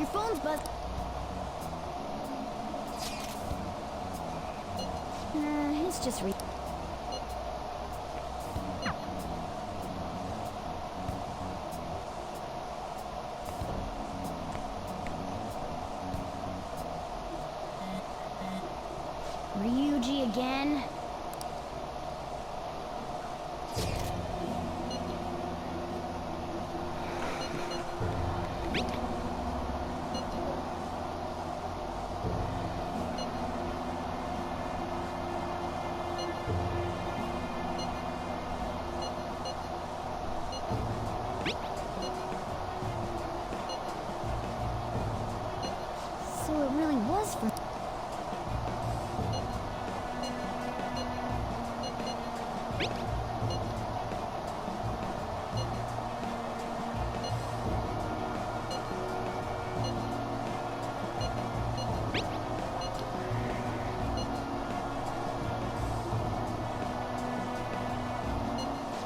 Your phone's buzzing. It's just Ryuji again? So it really was for...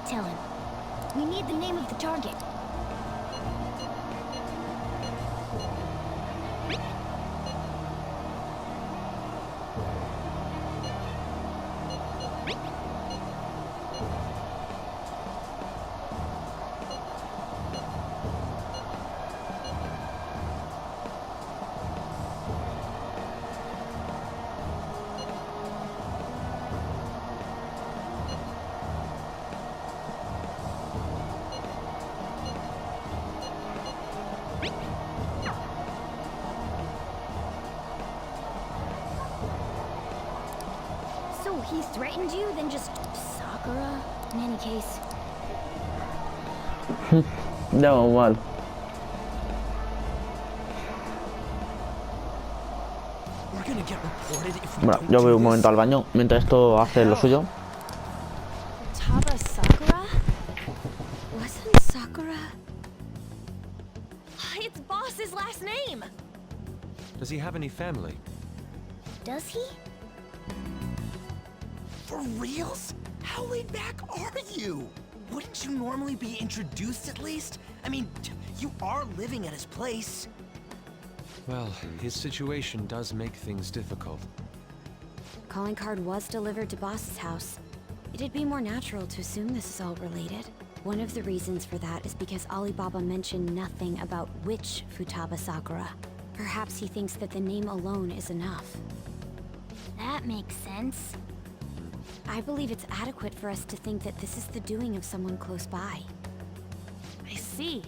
Tell him. We need the name of the target. So he threatened you, then just Sakura? In any case. Da igual. Bueno, yo voy un momento al baño mientras esto hace lo suyo. Futaba Sakura? Wasn't Sakura? It's Boss's last name! Does he have any family? Does he? For reals? How laid back are you? Wouldn't you normally be introduced at least? I mean, you are living at his place. Well, his situation does make things difficult. Calling card was delivered to Boss's house. It'd be more natural to assume this is all related. One of the reasons for that is because Alibaba mentioned nothing about which Futaba Sakura. Perhaps he thinks that the name alone is enough. That makes sense. I believe it's adequate for us to think that this is the doing of someone close by. I see.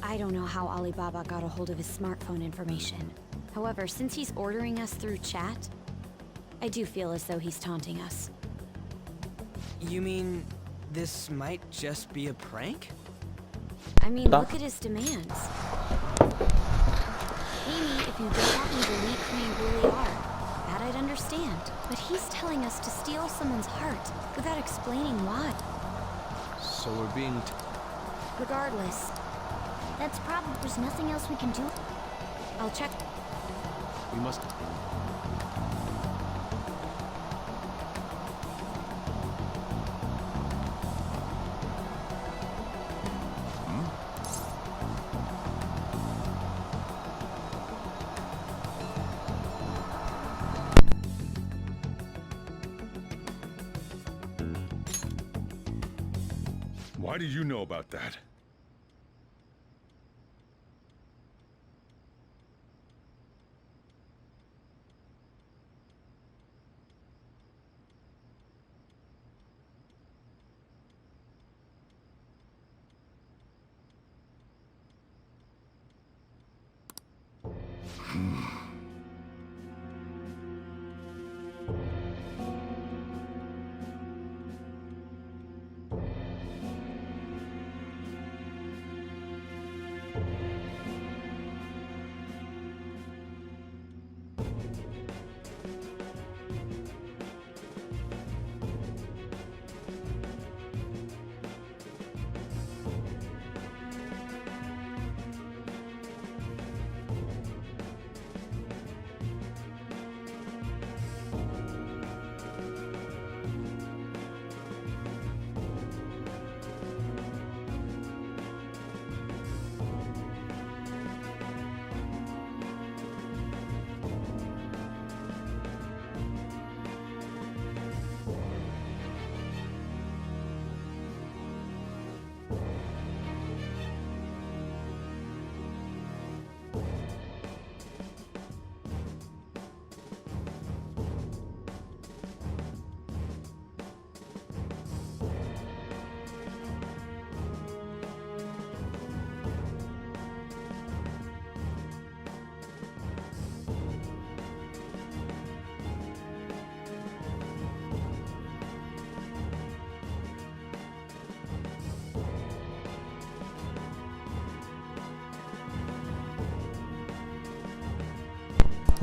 I don't know how Alibaba got a hold of his smartphone information. However, since he's ordering us through chat, I do feel as though he's taunting us. You mean this might just be a prank? I mean, look at his demands. Pay me if you don't want me to leak who you really are. That I'd understand. But he's telling us to steal someone's heart without explaining why. So we're being Regardless, That's probably... There's nothing else we can do. I'll check. we must... Why do you know about that?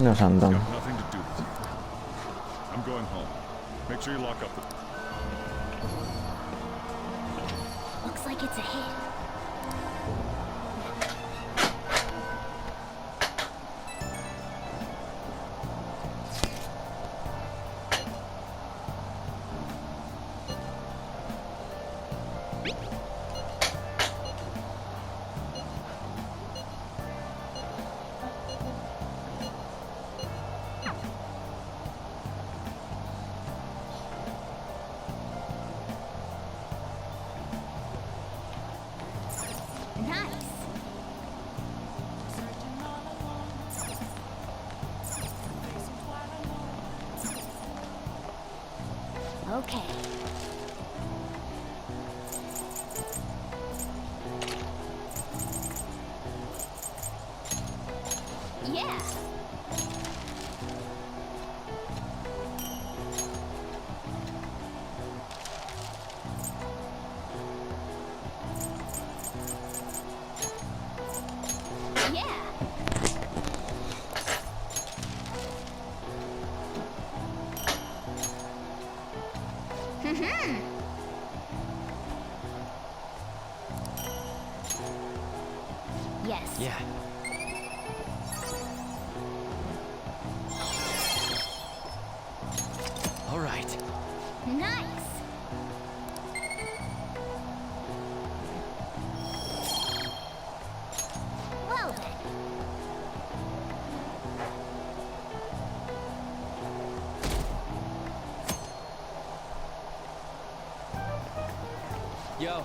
No sé, It's Anton. got nothing to do with you. I'm going home. Make sure you lock up the... Looks like it's a hit. Nice. Okay. Yeah. Yeah. Yes. Yeah. All right. Nice. Well then. Yo.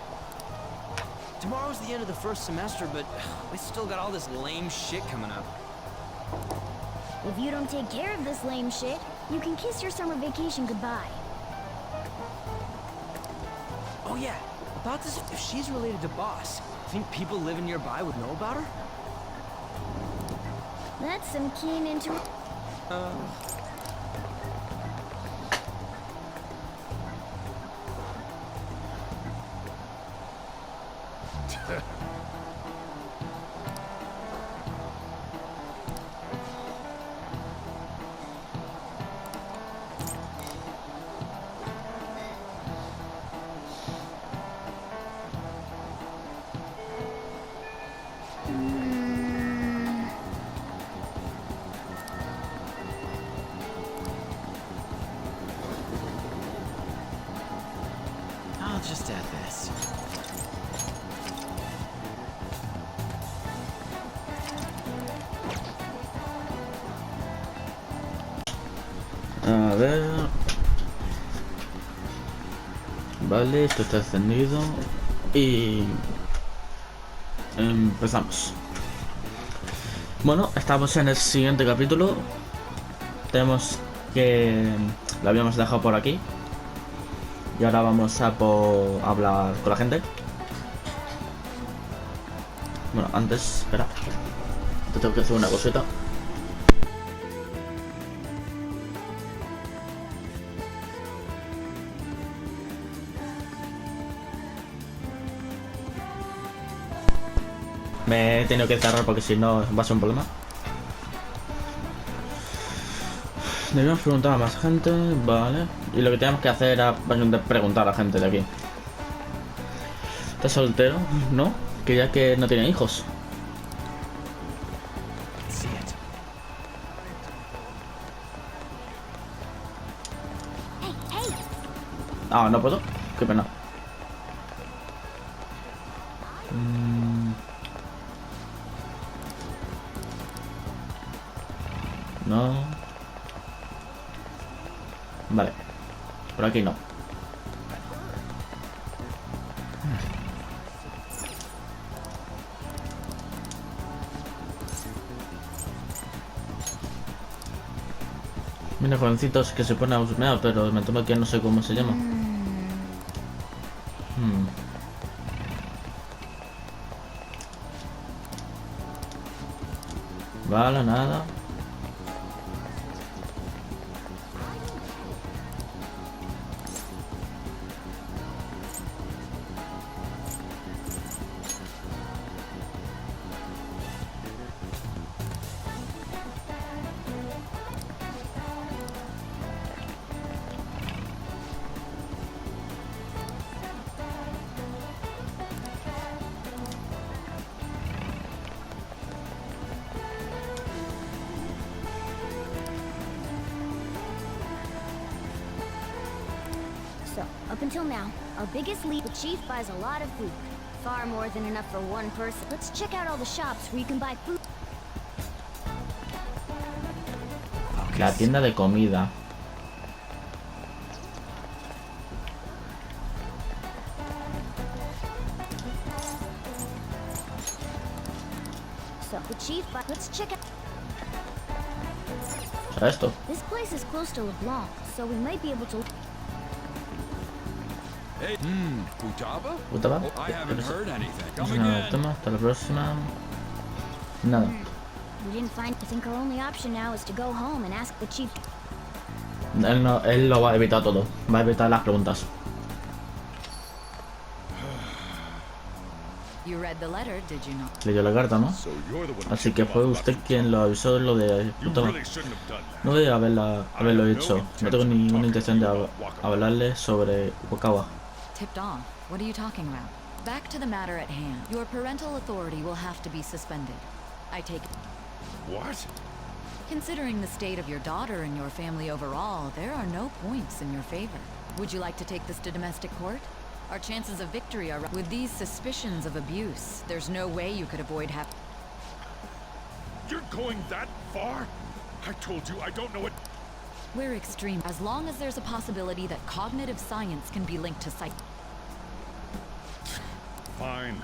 Tomorrow's the end of the first semester, but we still got all this lame shit coming up. If you don't take care of this lame shit, you can kiss your summer vacation goodbye. Oh yeah, about this, if she's related to Boss, think people living nearby would know about her? That's some keen intuition. I'll just add this. A ver. Vale, esto está encendido. Y empezamos. Bueno, estamos en el siguiente capítulo. Tenemos que... Lo habíamos dejado por aquí. Y ahora vamos a hablar con la gente. Bueno, antes, espera. Te tengo que hacer una cosita. Me he tenido que cerrar porque si no va a ser un problema. Debíamos preguntar a más gente, vale. Y lo que teníamos que hacer era básicamente preguntar a la gente de aquí. ¿Estás soltero? ¿No? Que ya que no tiene hijos. See it. Hey, hey! Ah, no puedo. Qué pena. No. Vale. Por aquí no. Mira, jovencitos que se pone a husmear, pero me temo que no sé cómo se llama. Vale, nada. Up until now, our biggest lead, the chief buys a lot of food. Far more than enough for one person. Let's check out all the shops where you can buy food. La tienda de comida. So, the chief buys... Let's check out... O sea, esto. This place is close to LeBlanc, so we might be able to... Hey, Futaba? Puta va. I haven't heard anything. No Come sé nada del again. tema. Hasta la próxima. Nada. We didn't find... I think our only option now is to go home and ask the chief... Él, no, él lo va a evitar todo. Va a evitar las preguntas. You read the letter, did you not? Leyó la carta, ¿no? So you're the one who Así kicked que him fue off usted left. quien lo avisó de lo de... You Puta va. really shouldn't have done that. No debe haberlo hecho. No tengo ninguna intención de hablarle sobre Wakawa. Tipped off? What are you talking about? Back to the matter at hand. Your parental authority will have to be suspended. I take it. What? Considering the state of your daughter and your family overall, there are no points in your favor. Would you like to take this to domestic court? Our chances of victory are... With these suspicions of abuse, there's no way you could avoid You're going that far? I told you I don't know what... We're extreme. As long as there's a possibility that cognitive science can be linked to psych... Fine.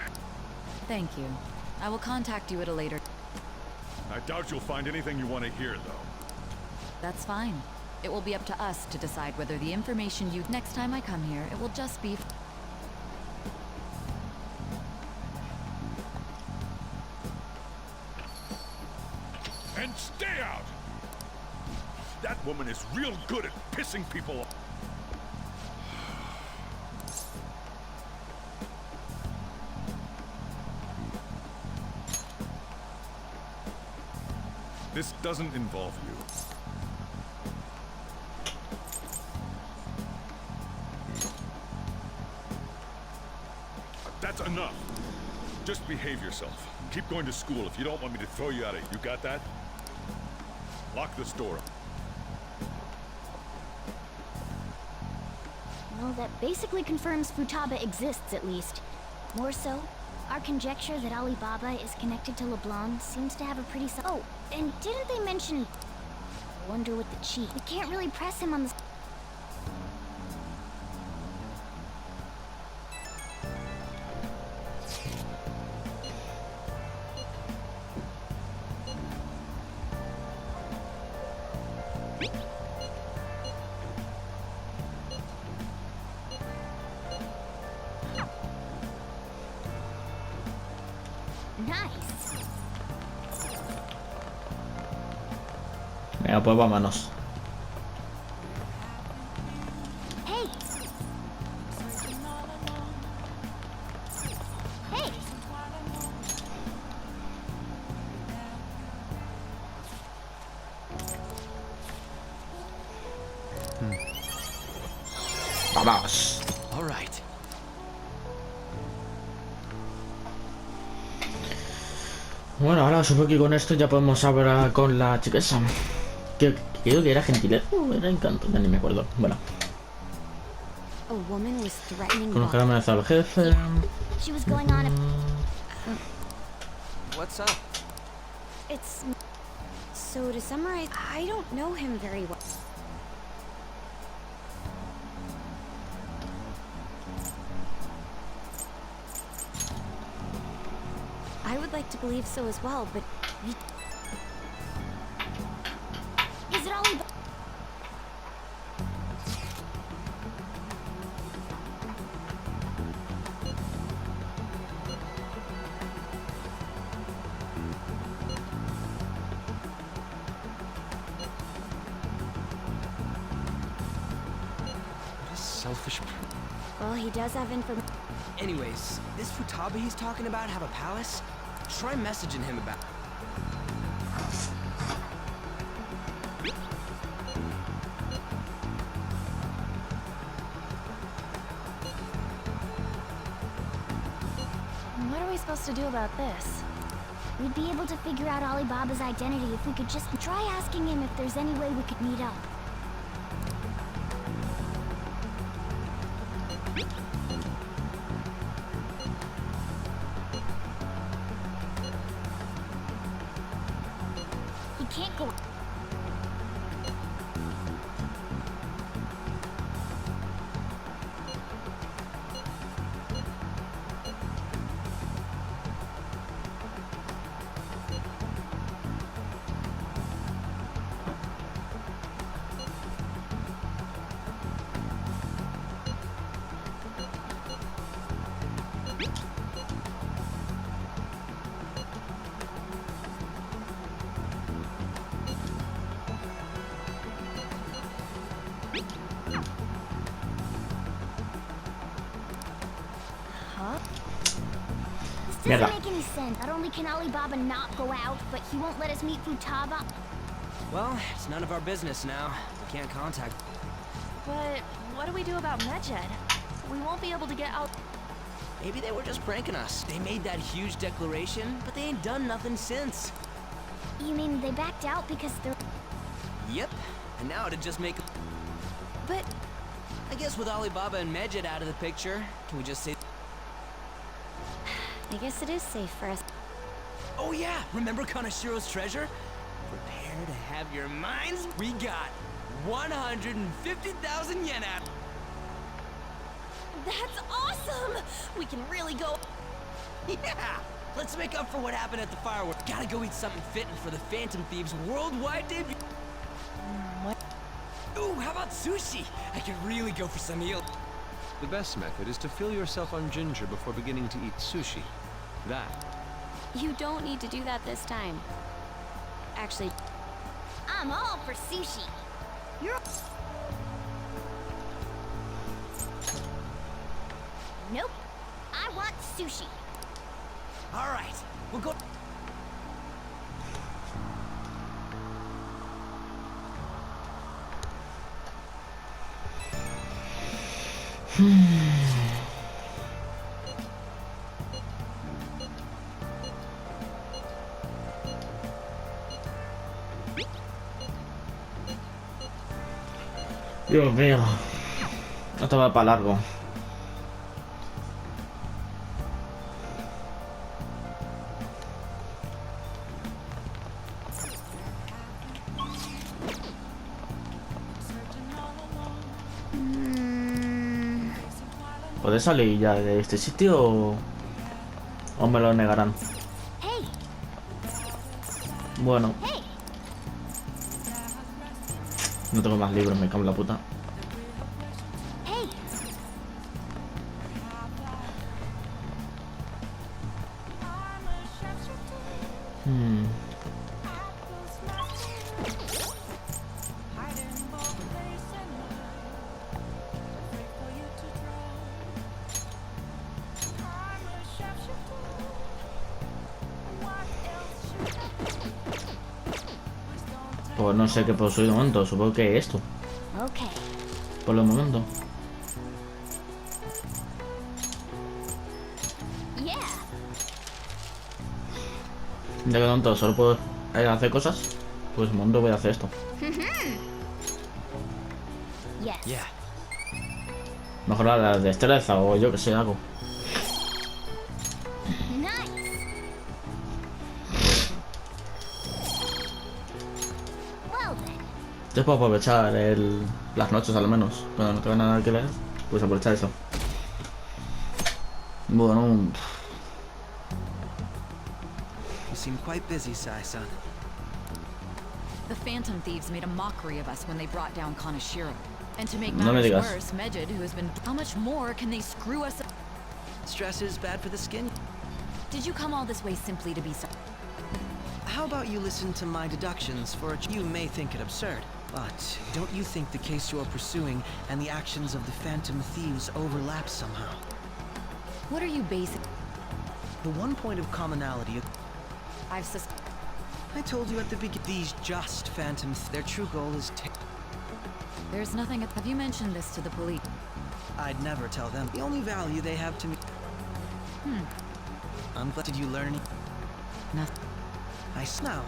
Thank you. I will contact you at a later... I doubt you'll find anything you want to hear, though. That's fine. It will be up to us to decide whether the information you... Next time I come here, it will just be... And stay out! That woman is real good at pissing people off. This doesn't involve you. That's enough. Just behave yourself. Keep going to school if you don't want me to throw you out of it. You got that? Lock this door up. Well, that basically confirms Futaba exists, at least. More so, our conjecture that Alibaba is connected to LeBlanc seems to have a pretty... Oh, and didn't they mention... I wonder what the chief... We can't really press him on the... Nice. Venga, pues vámonos. Hey! Hey! Vamos. All right. Bueno, ahora supongo que con esto ya podemos hablar con la chica esa. Que creo que era gentileza o era encanto, ya ni me acuerdo. Bueno, A woman was threatening con los que ha Bob. amenazado al jefe. She was going on a... What's up? It's... So to summarize, I don't know him very well. I would like to believe so as well, but... Is it Alibaba? What a selfish... Well, he does have information. Anyways, this Futaba he's talking about have a palace? Try messaging him about... What are we supposed to do about this? We'd be able to figure out Alibaba's identity if we could just try asking him if there's any way we could meet up. Mierda. make any sense. Not only can Alibaba not go out, but he won't let us meet Futaba. Well, it's none of our business now. We can't contact. But what do we do about Medjed? We won't be able to get out. Maybe they were just pranking us. They made that huge declaration, but they ain't done nothing since. You mean they backed out because they're... Yep. And now it'd just make. But I guess with Alibaba and Medjed out of the picture, can we just say? I guess it is safe for us. Oh yeah, remember Kanashiro's treasure? Prepare to have your minds. We got 150,000 yen out. that's awesome! We can really go. Yeah! Let's make up for what happened at the fireworks. Gotta go eat something fitting for the Phantom Thieves' worldwide debut. Ooh, how about sushi? I could really go for some eel. The best method is to fill yourself on ginger before beginning to eat sushi. That. You don't need to do that this time. Actually, I'm all for sushi. You're... Nope. I want sushi. All right, we'll go. Dios mío. Esto va para largo. ¿Puedes salir ya de este sitio o me lo negarán? Hey, Bueno, hey. no tengo más libros, me cago en la puta. Hey, Pues no sé qué puedo subir de momento, supongo que esto, okay. por el momento. Yeah. Ya que tonto, solo puedo hacer cosas, pues de momento voy a hacer esto. Yes. Yeah. Mejorar la destreza o yo que sé, algo. Nice. Well then. Yo puedo aprovechar las noches al menos, cuando no tengo nada que leer, pues aprovechar eso. Bueno, You seem quite busy, Sai-san. The Phantom Thieves made a mockery of us when they brought down Kanashiro. And to make No me matters digas. worse, Medjed, who has been... How much more can they screw us up? Stress is bad for the skin. Did you come all this way simply to be so... How about you listen to my deductions for you may think it absurd, but don't you think the case you're pursuing and the actions of the Phantom Thieves overlap somehow? What are you basing... The one point of commonality, I've I told you at the beginning, these just Phantoms, their true goal is There's nothing... Have you mentioned this to the police? I'd never tell them. The only value they have to me. I'm glad. Did you learn any? Nothing. Now.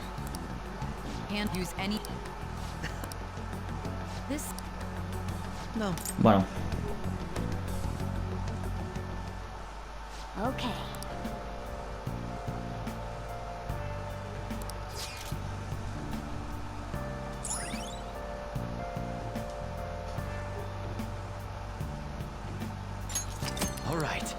Can't use any... This... No. bueno. Okay. All right.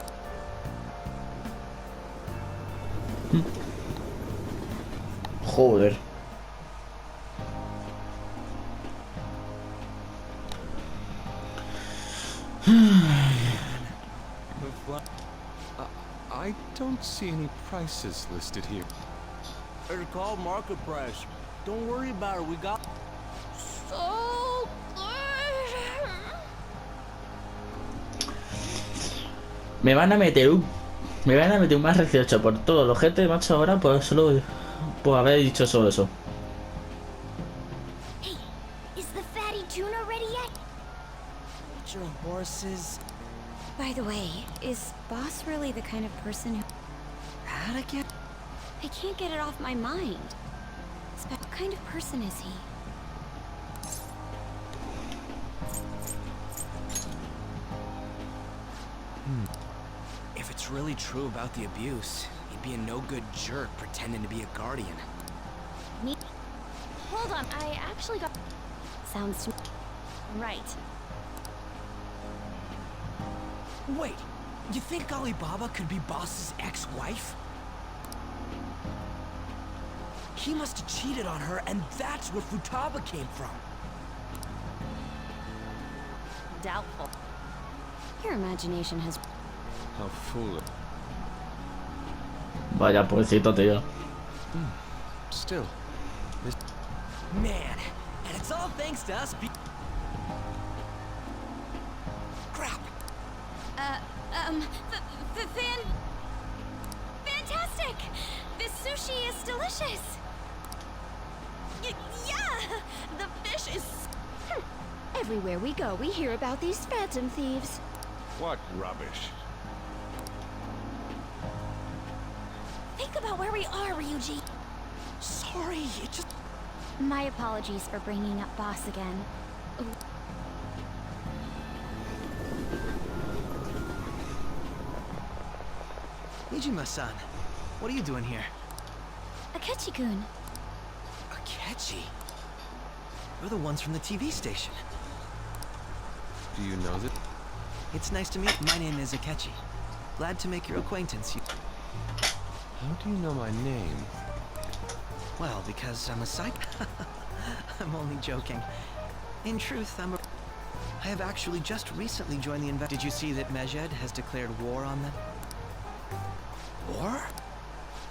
Joder. I don't see any prices listed here. It's called market price. Don't worry about it. We got. So good. Me van a meter un Me van a meter un más 18 por todo lo gente, macho, ahora pues solo por haber dicho solo eso. Hey, is the fatty tuna ready yet? Your horses. By the way, is Boss really the kind of person who... How'd I get? I can't get it off my mind. What kind of person is he? If it's really true about the abuse, he'd be a no-good jerk pretending to be a guardian. Me? Hold on, I actually got... Sounds... Right. Wait, you think Alibaba could be Boss's ex-wife? He must have cheated on her, and that's where Futaba came from. Doubtful. Your imagination has... How foolish. Vaya pobrecito, tío. Still, this... Man, and it's all thanks to us Crap! Fantastic! This sushi is delicious! Yeah! The fish is... Everywhere we go, we hear about these phantom thieves. What rubbish. Think about where we are, Ryuji. Sorry, it just... My apologies for bringing up Boss again. Nijima-san, what are you doing here? Akechi-kun. Akechi? We're the ones from the TV station. Do you know that? It's nice to meet. My name is Akechi. Glad to make your acquaintance. How do you know my name? Well, because I'm a psych. I'm only joking. In truth, I have actually just recently joined the Did you see that Mejed has declared war on them? War?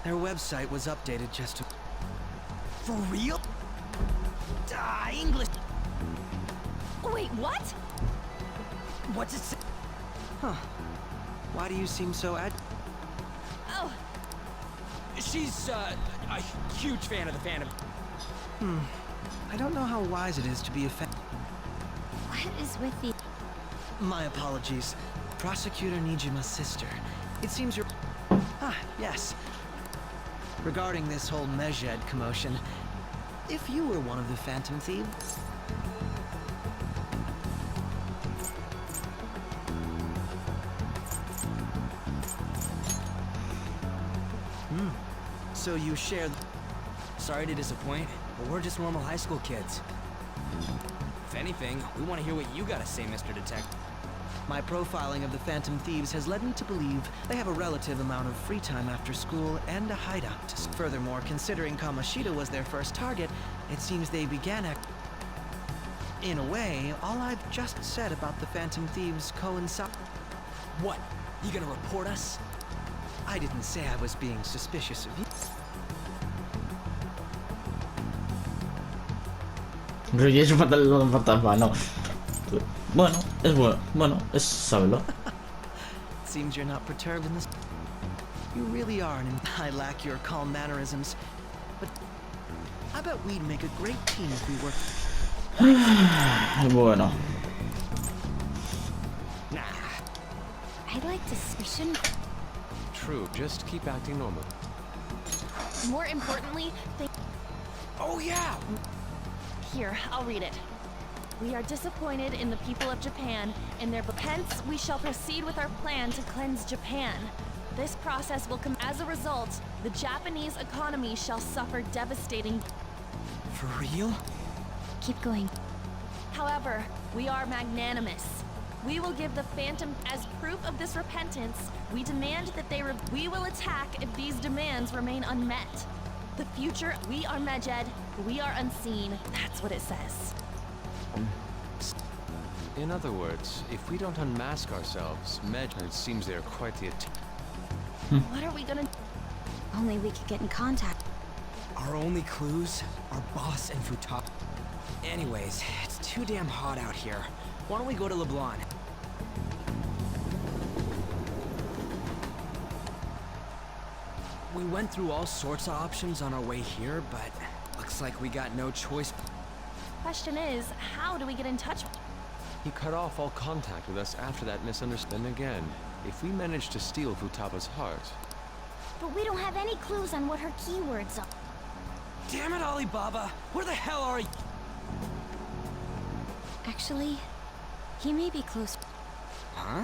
Their website was updated just to... For real? English. Wait, what? What's it say? Huh. Why do you seem so Oh, She's, a huge fan of the Phantom. I don't know how wise it is to be a fan. What is with the... My apologies. Prosecutor Nijima's sister. It seems you're... Ah, yes. Regarding this whole Mejed commotion, if you were one of the Phantom Thieves... So you share... Sorry to disappoint, but we're just normal high school kids. If anything, we want to hear what you gotta say, Mr. Detective. My profiling of the Phantom Thieves has led me to believe they have a relative amount of free time after school and a hideout. Furthermore, considering Kamoshida was their first target, it seems they began In a way, all I've just said about the Phantom Thieves coincide... What? You gonna report us? I didn't say I was being suspicious of you. Ryuji es un fantasma, no. Bueno, es bueno. Bueno, es saberlo. Seems you're not perturbed in this... You really are I lack your calm mannerisms. But I bet we'd make a great team if we worked... Bueno. Nah. I'd like to... We shouldn't... True, just keep acting normal. more importantly, Oh yeah! Here, I'll read it. We are disappointed in the people of Japan and their... Hence, we shall proceed with our plan to cleanse Japan. This process will come... As a result, the Japanese economy shall suffer devastating... For real? Keep going. However, we are magnanimous. We will give the Phantom as proof of this repentance. We demand that we will attack if these demands remain unmet. The future, we are Mejed, we are unseen. That's what it says. In other words, if we don't unmask ourselves, it seems they're quite the... What are we gonna... Only we could get in contact. Our only clues are Boss and Futaba. Anyways, it's too damn hot out here. Why don't we go to LeBlanc? We went through all sorts of options on our way here, but looks like we got no choice. Question is, how do we get in touch? He cut off all contact with us after that misunderstanding. Again, if we manage to steal Futaba's heart... But we don't have any clues on what her keywords are. Damn it, Alibaba! Where the hell are you? Actually, he may be close. Huh?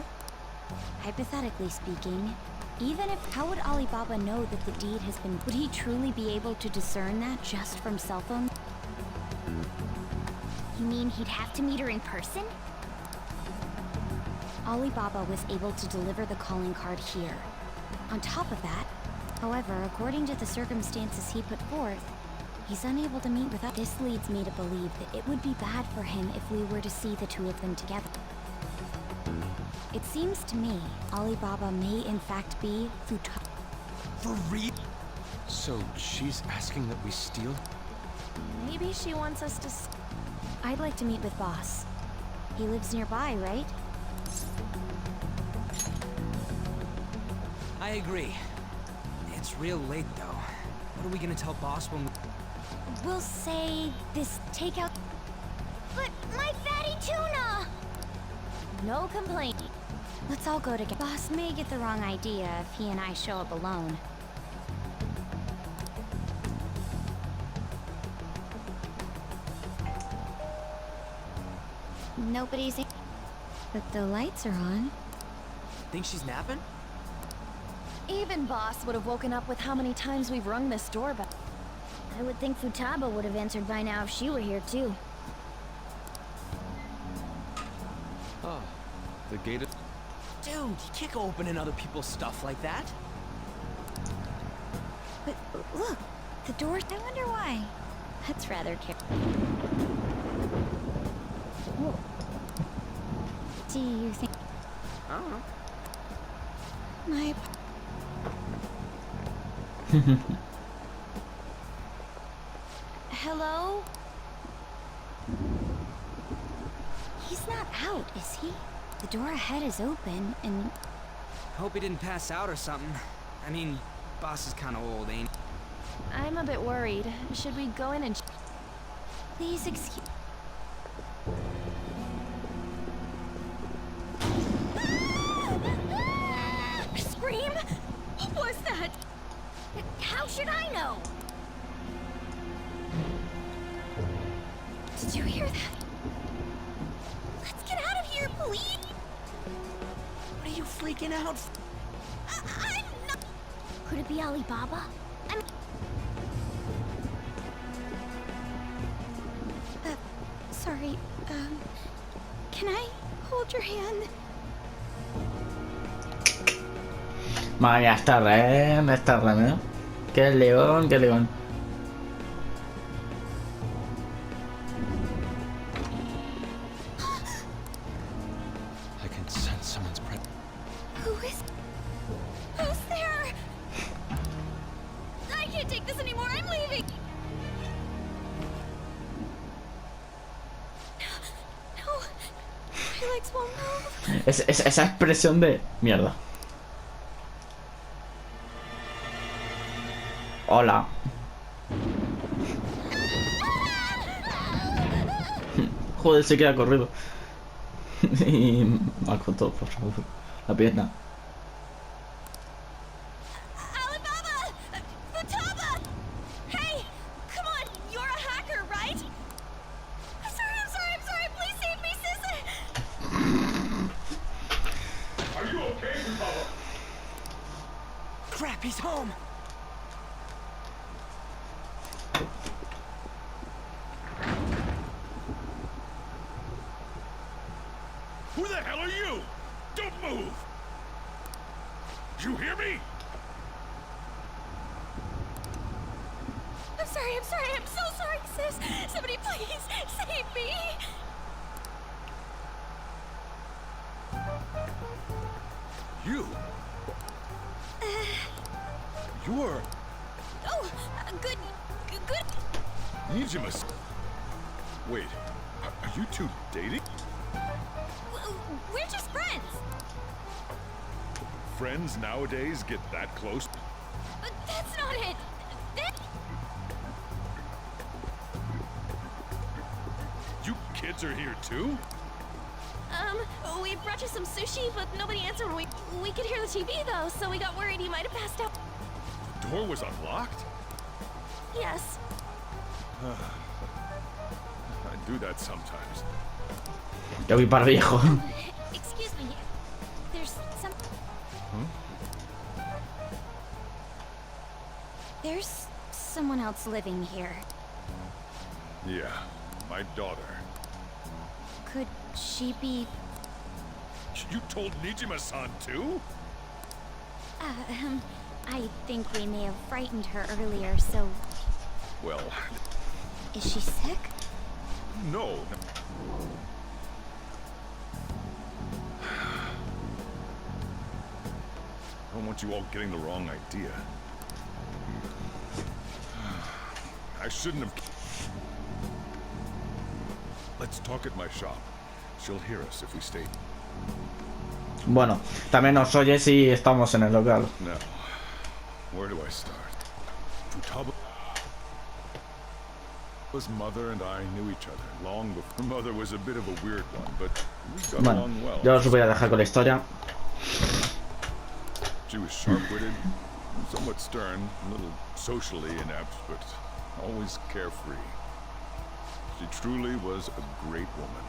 Hypothetically speaking, even if... How would Alibaba know that the deed has been... Would he truly be able to discern that just from cell phone? You mean he'd have to meet her in person? Alibaba was able to deliver the calling card here. On top of that, however, according to the circumstances he put forth, he's unable to meet with us. This leads me to believe that it would be bad for him if we were to see the two of them together. It seems to me Alibaba may in fact be Futaba. For real? So, she's asking that we steal? Maybe she wants us to... I'd like to meet with Boss. He lives nearby, right? I agree. It's real late, though. What are we gonna tell Boss when we... We'll say this takeout... But my fatty tuna! No complaint. Let's all go together. Boss may get the wrong idea if he and I show up alone. Nobody's in... But the lights are on. Think she's napping? Even Boss would have woken up with how many times we've rung this doorbell. I would think Futaba would have answered by now if she were here too. Ah, the gate is... Dude, you can't go opening other people's stuff like that. But look, the door... I wonder why. That's rather cute. Do you think... I don't know. My... Hello? He's not out, is he? The door ahead is open, and... Hope he didn't pass out or something. I mean, Boss is kinda old, ain't he? I'm a bit worried. Should we go in and... Please excuse... Scream? What was that? How should I know? Did you hear that? Let's get out of here, please! What are you freaking out for? I'm not... Could it be Alibaba? I'm... Sorry, can I hold your hand? Vaya, está re, ¿eh? Qué león, qué león. I can sense someone's presence. Who's there? I can't take this anymore, I'm leaving! No, my legs won't move. Esa expresión de mierda. Hola. Joder, se queda corrido. Y me ha cortado por favor la pierna. Alibaba! Futaba! Hey! Come on, you're a hacker, right? I'm sorry, please save me, sis! Are you okay, Futaba? Crap, he's home! Who the hell are you? Don't move! You hear me? I'm so sorry, sis! Somebody please save me! You? You're... Oh, good. Nijimas. Wait, are you two dating? We're just friends. Friends nowadays get that close? But that's on it! You kids are here too? We brought you some sushi, but nobody answered when we could hear the TV though, so we got worried he might have passed out. The door was unlocked? Yes. I do that sometimes. Ya voy para viejo. Excuse me. There's some... There's someone else living here. Yeah, my daughter. Could she be... You told Nijima-san too? I think we may have frightened her earlier, so... Well, Is she sick? no. I don't want you all getting the wrong idea. I shouldn't have... Let's talk at my shop. She'll hear us if we stay. Bueno, también nos oye si estamos en el local. Now, where do I start? Futaba's mother and I knew each other long before. Her mother was a bit of a weird one, but we got Bueno, along well. yo os voy a dejar con la historia. She was sharp-witted, somewhat stern, a little socially inept, but always carefree. She truly was a great woman.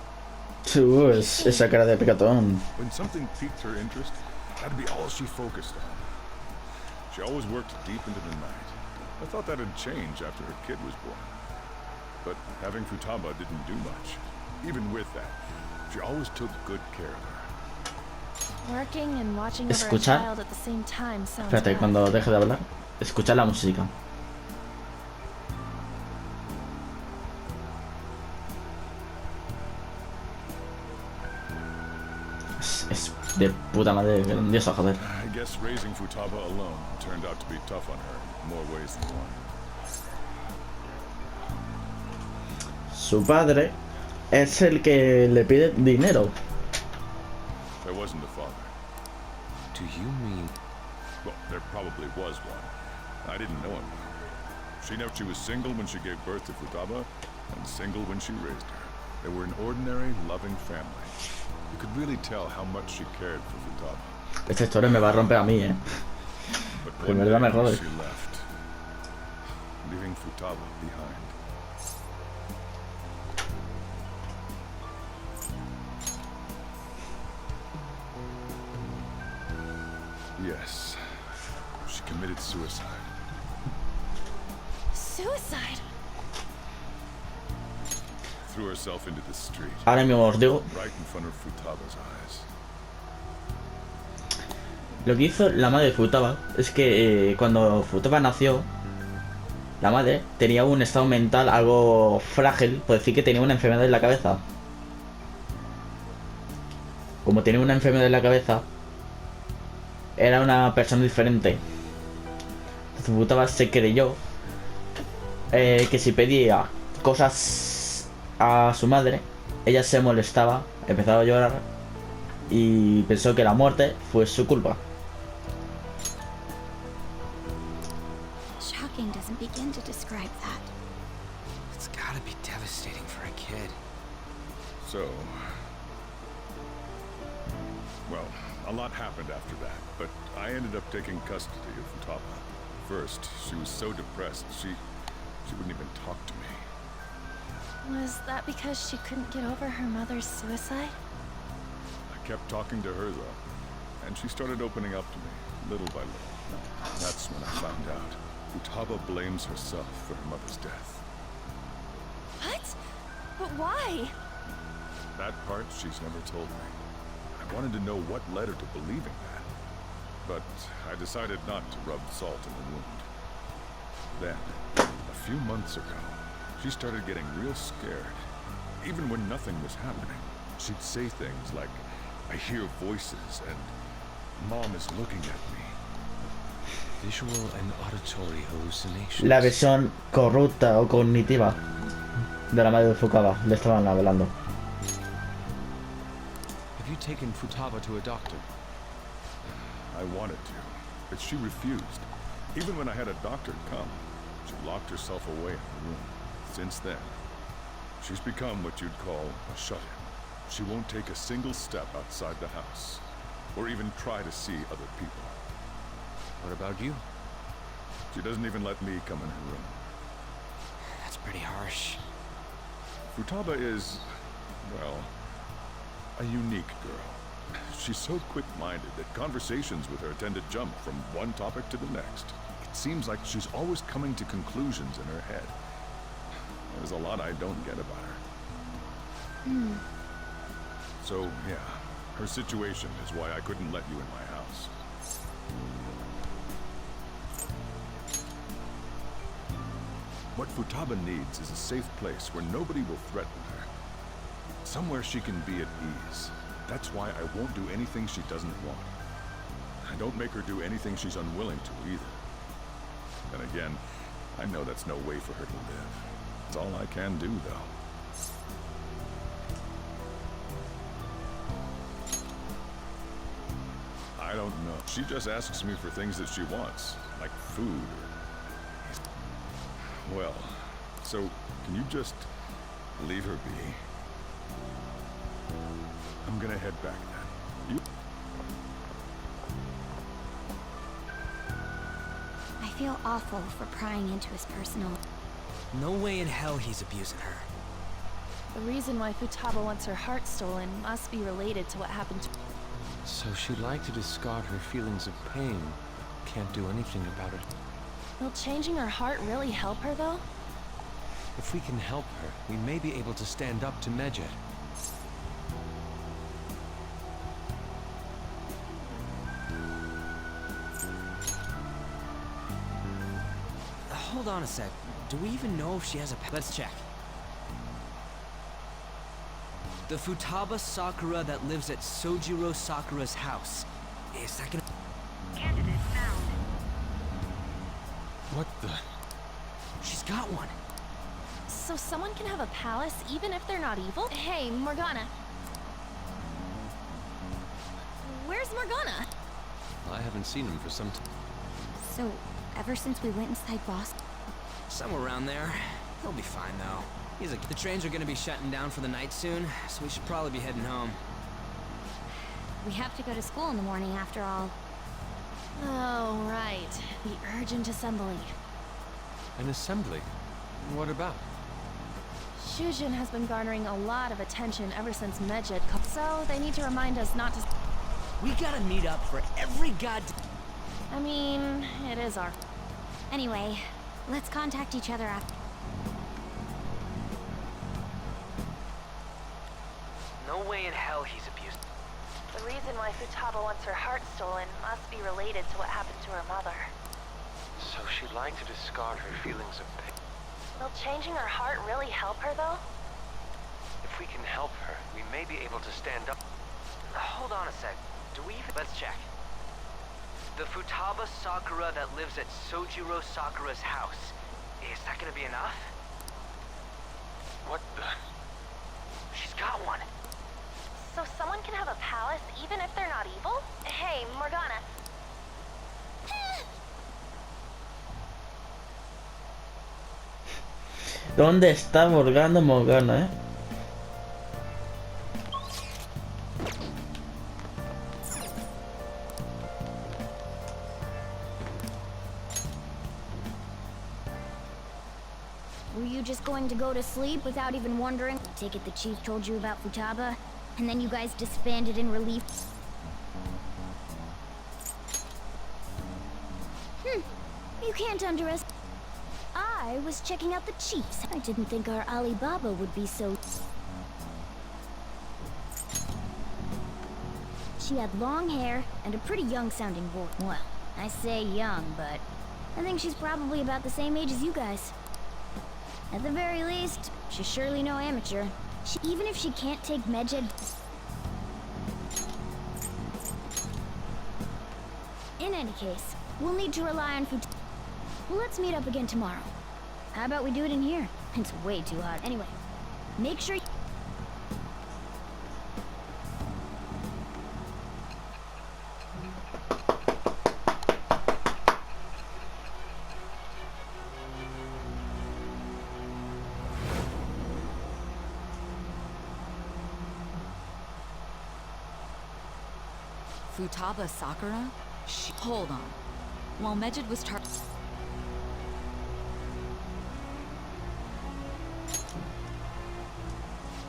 Esa cara de picatón. When something piqued her interest, that'd be all she focused on. She always worked deep into the night. I thought that'd change after her kid was born. But having Futaba didn't do much. Even with that, she always took good care of her. Working and watching over a Escuchar. child at the same time sounds Espérate, bad. cuando deje de hablar, escucha la música. Es de puta madre, grandiosa, joder. I guess raising Futaba alone turned out to be tough on her in more ways than one. Su padre es el que le pide dinero. There wasn't a father. Do you mean... Well, there probably was one. I didn't know him. She was single when she gave birth to Futaba, and single when she raised her. They were an ordinary, loving family. You could really tell how much she cared for Futaba. Esta historia me va a romper a mí, But En one verdad me day jode. she left, leaving Futaba behind. Yes, she committed suicide. Suicide? Threw herself into the street, Ahora mismo os digo right in front of Futaba's eyes. lo que hizo la madre de Futaba. Es que cuando Futaba nació, la madre tenía un estado mental algo frágil, por decir que tenía una enfermedad en la cabeza. Como tenía una enfermedad en la cabeza, era una persona diferente. Entonces Futaba se creyó que si pedía cosas a su madre, ella se molestaba, empezaba a llorar y pensó que la muerte fue su culpa. Shocking doesn't begin to describe that. It's gotta be devastating for a kid. So, well, a lot happened after that, but I ended up taking custody of Futaba. First, she was so depressed, she wouldn't even talk to me. Was that because she couldn't get over her mother's suicide? I kept talking to her though, and she started opening up to me, little by little. That's when I found out. Futaba blames herself for her mother's death. What? But why? That part she's never told me. I wanted to know what led her to believing that. But I decided not to rub salt in the wound. Then, a few months ago, she started getting real scared. Even when nothing was happening, she'd say things like, I hear voices and Mom is looking at me. Visual and auditory hallucinations. La versión corrupta o cognitiva de la madre de Futaba le estaban hablando. Have you taken Futaba to a doctor? I wanted to, but she refused. Even when I had a doctor come, she locked herself away in her room. Since then, she's become what you'd call a shut-in. She won't take a single step outside the house, or even try to see other people. What about you? She doesn't even let me come in her room. That's pretty harsh. Futaba is, well, a unique girl. She's so quick-minded that conversations with her tend to jump from one topic to the next. It seems like she's always coming to conclusions in her head. There's a lot I don't get about her. So, yeah, her situation is why I couldn't let you in my house. What Futaba needs is a safe place where nobody will threaten her. Somewhere she can be at ease. That's why I won't do anything she doesn't want. I don't make her do anything she's unwilling to either. Then again, I know that's no way for her to live. It's all I can do, though. I don't know. She just asks me for things that she wants, like food. Well, so can you just leave her be? I'm gonna head back then. You... I feel awful for prying into his personal... No way in hell he's abusing her. The reason why Futaba wants her heart stolen must be related to what happened to... So she'd like to discard her feelings of pain. Can't do anything about it. Will changing her heart really help her, though? If we can help her, we may be able to stand up to Medjed. Hold on a sec. Do we even know if she has a pet? Let's check. The Futaba Sakura that lives at Sojiro Sakura's house. Is that gonna... Candidate found. What the? She's got one. So someone can have a palace even if they're not evil? Hey, Morgana. Where's Morgana? I haven't seen him for some time. So, ever since we went inside Boss... Somewhere around there. He'll be fine, though. The trains are gonna be shutting down for the night soon, so we should probably be heading home. We have to go to school in the morning after all. Oh, right. The urgent assembly. An assembly? What about? Shujin has been garnering a lot of attention ever since Medjed, so they need to remind us not to... We gotta meet up for every I mean, it is our... Anyway, let's contact each other after... No way in hell he's abused. The reason why Futaba wants her heart stolen must be related to what happened to her mother. So she'd like to discard her feelings of pain. Will changing her heart really help her, though? If we can help her, we may be able to stand up. Hold on a sec. Do we even... Let's check. The Futaba Sakura that lives at Sojiro Sakura's house. Is that gonna be enough? What the? She's got one. So someone can have a palace even if they're not evil? Hey, Morgana. ¿Dónde está Morgana, Were you just going to go to sleep without even wondering? Take it the chief told you about Futaba, and then you guys disbanded in relief. You can't underestimate. I was checking out the chiefs. I didn't think our Alibaba would be so... She had long hair and a pretty young-sounding voice. Well, I say young, but I think she's probably about the same age as you guys. At the very least, she's surely no amateur. Even if she can't take Medjed... In any case, we'll need to rely on Futaba. Well, let's meet up again tomorrow. How about we do it in here? It's way too hot. Anyway, make sure... Futaba Sakura? Hold on. While Mejid was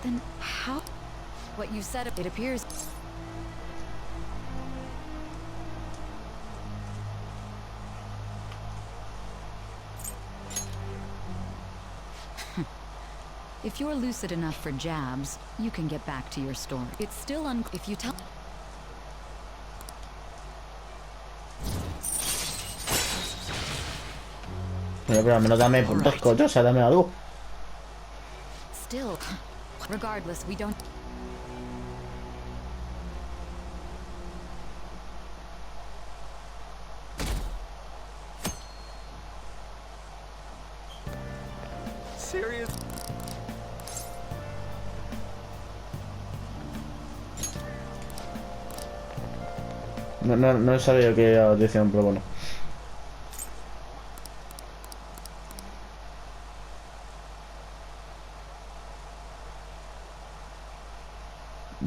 Then how? What you said, it appears... If you're lucid enough for jabs, you can get back to your story. It's still if you tell... Pero al menos dame puntos, coño, o sea, dame algo. Still, regardless, we don't... Serious? No sabía que audición, pero bueno.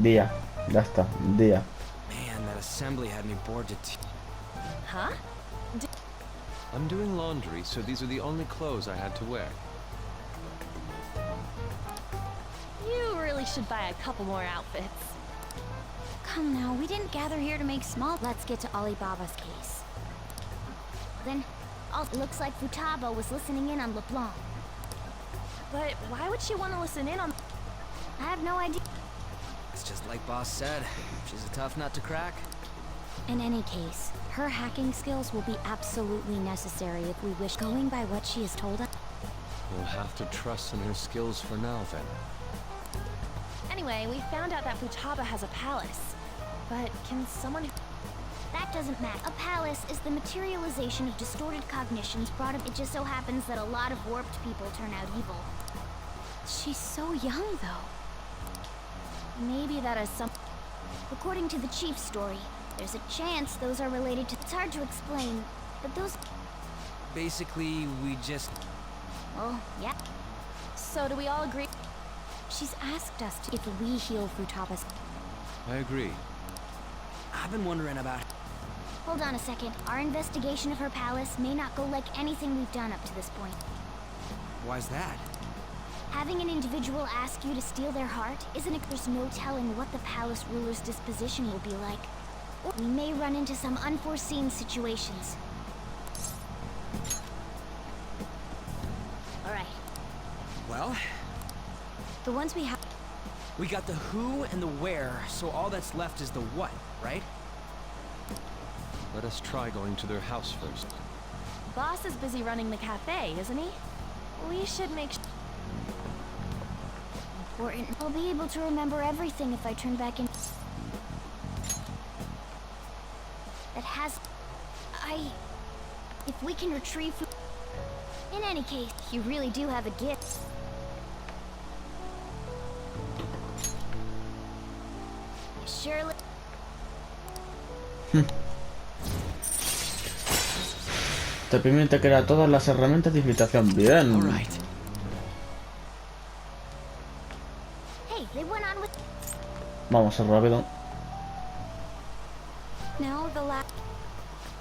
Día, ya está, día. Man, that assembly had me bored to tears. Huh? I'm doing laundry, so these are the only clothes I had to wear. You really should buy a couple more outfits. Come now, we didn't gather here to make small. Let's get to Alibaba's case. Then, it looks like Futaba was listening in on LeBlanc. But why would she want to listen in on... I have no idea. It's just like Boss said. She's a tough nut to crack. In any case, her hacking skills will be absolutely necessary if we wish. Going by what she has told us. We'll have to trust in her skills for now, then. Anyway, we found out that Futaba has a palace. But can someone... That doesn't matter. A palace is the materialization of distorted cognitions brought up. It just so happens that a lot of warped people turn out evil. She's so young, though. Maybe that is some... According to the chief's story, there's a chance those are related to... It's hard to explain, but those... Basically, we just... Oh, yeah. So do we all agree? She's asked us to if we heal Futaba's... I agree. I've been wondering about... Hold on a second. Our investigation of her palace may not go like anything we've done up to this point. Why's that? Having an individual ask you to steal their heart isn't a... There's no telling what the palace ruler's disposition will be like. Or we may run into some unforeseen situations. Alright. Well, The ones we have... we got the who and the where, so all that's left is the what, right? Let us try going to their house first. Boss is busy running the cafe, isn't he? We should make Important. I'll be able to remember everything if I turn back in. That has... If we can retrieve... In any case, you really do have a gift. Surely... Te permite crear todas las herramientas de infiltración. Bien. Alright. Hey, they went on with... Vamos a ir rápido. Now the last...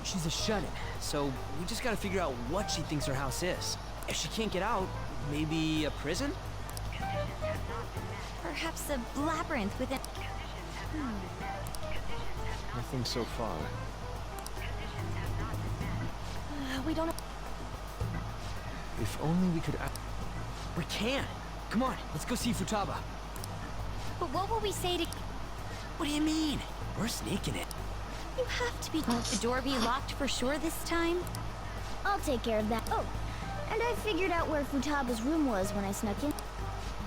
She's a shut-in, so we just gotta figure out what she thinks her house is. If she can't get out, maybe a prison? Perhaps a labyrinth within... Nothing so far. we don't... If only we could... We can! Come on, let's go see Futaba. But what will we say to... What do you mean? We're sneaking it. You have to be... Won't the door be locked for sure this time? I'll take care of that. Oh, and I figured out where Futaba's room was when I snuck in.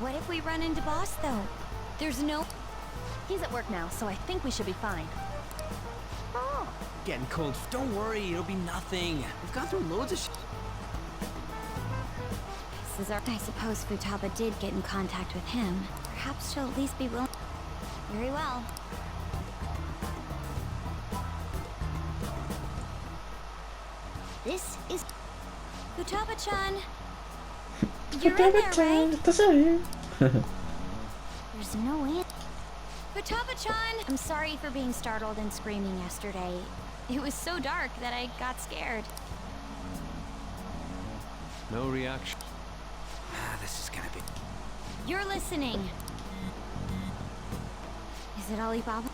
What if we run into Boss, though? There's no... He's at work now, so I think we should be fine. Oh, Getting cold. Don't worry, it'll be nothing. We've gone through loads of This is our... I suppose Futaba did get in contact with him. Perhaps she'll at least be willing... Very well. this is... Futaba-chan! You're in there, right? ¿Estás ahí? There's no answer. Futaba-chan! I'm sorry for being startled and screaming yesterday. It was so dark that I got scared. No reaction. This is gonna be... You're listening. Is it Alibaba?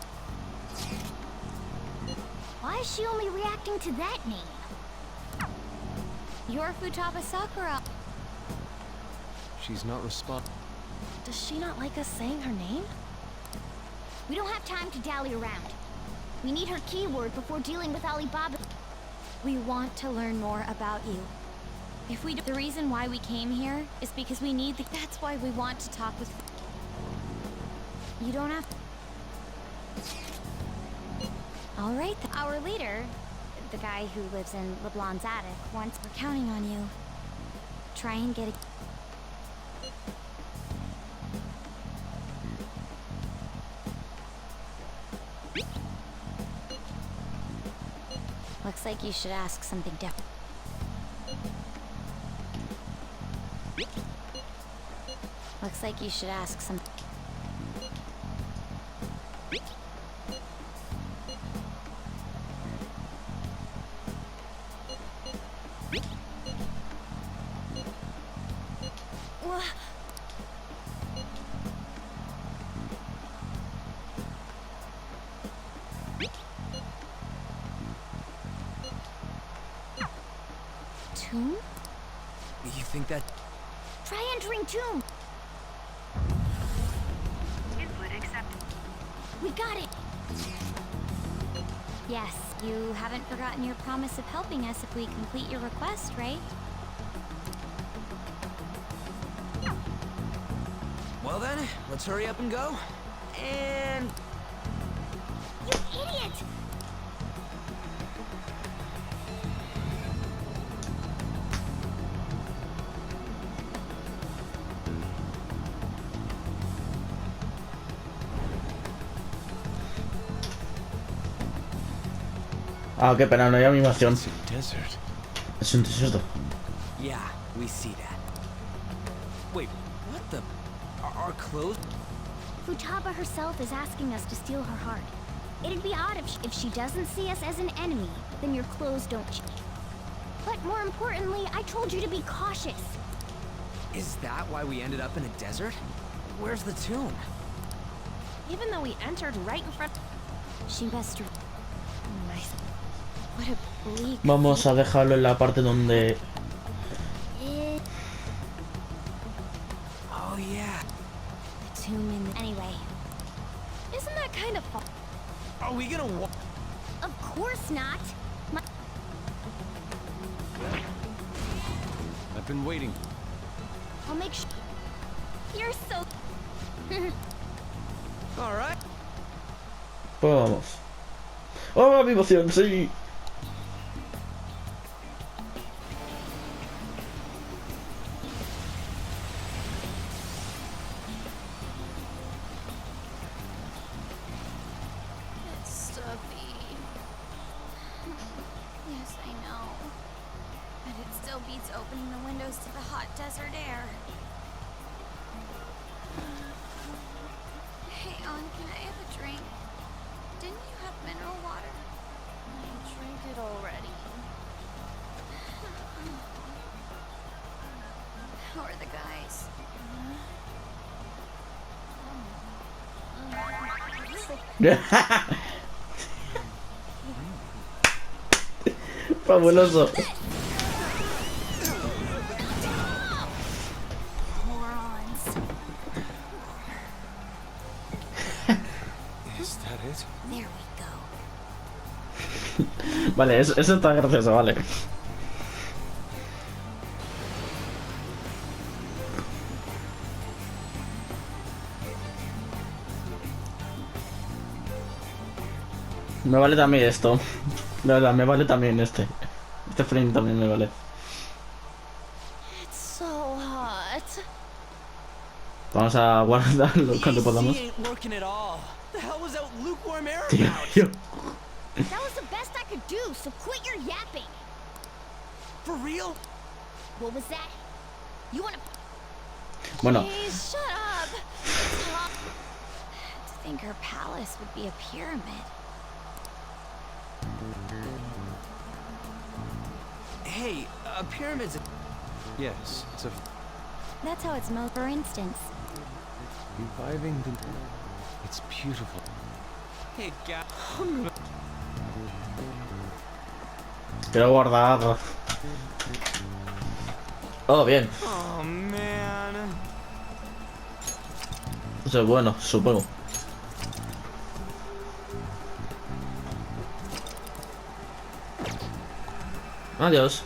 Why is she only reacting to that name? You're Futaba Sakura. She's not responding. Does she not like us saying her name? We don't have time to dally around. We need her keyword before dealing with Alibaba. We want to learn more about you. If we do, the reason why we came here is because we need the... That's why we want to talk with... You don't have to... All right, our leader, the guy who lives in LeBlanc's attic, wants... We're counting on you. Try and get a... Looks like you should ask something different. Looks like you should ask some... Tomb? You think that... Try entering tomb. Input accepted. We got it. Yes, you haven't forgotten your promise of helping us if we complete your request, right? Well then, let's hurry up and go. And... You idiot! Ah, qué pena, no hay animación. It's a desert. Es un desierto. yeah, we see that. Wait, what the... Our clothes? Futaba herself is asking us to steal her heart. It'd be odd if she doesn't see us as an enemy, then your clothes don't change. But more importantly, I told you to be cautious. Is that why we ended up in a desert? Where's the tomb? Even though we entered right in front... She must... Nice. What a bleak... Vamos a dejarlo en la parte donde... Oh yeah. The tomb in the... Anyway. Isn't that kind of fun? Are we gonna walk? Of course not. I've been waiting. I'll make sure. You're so... Alright. Pues vamos. ¡Oh, mi emoción! ¡Sí! It's stuffy. Yes, I know. But it still beats opening the windows to the hot desert air. Hey, On, can I have a drink? Didn't you have mineral water? I drank it already. How are the guys? Fabuloso. Morons. Is that it? There we go. Vale, eso está gracioso, vale. Me vale también esto. La verdad, me vale también este. Este frame también me vale. It's so hot. Vamos a guardarlo cuando The AC podamos. ain't working at all. The hell was that lukewarm air Tío, about? tío. That was the best I could do, so quit your yapping. For real? What was that? You wanna... Bueno, Please shut up. It's hot. To think her her palace would be a pyramid. Hey, a pyramid's... Yes, it's a That's how it's for instance. reviving the... It's beautiful. Hey, guy. Quiero guardar. Oh, bien. Oh, man. Eso es bueno, supongo. Adiós.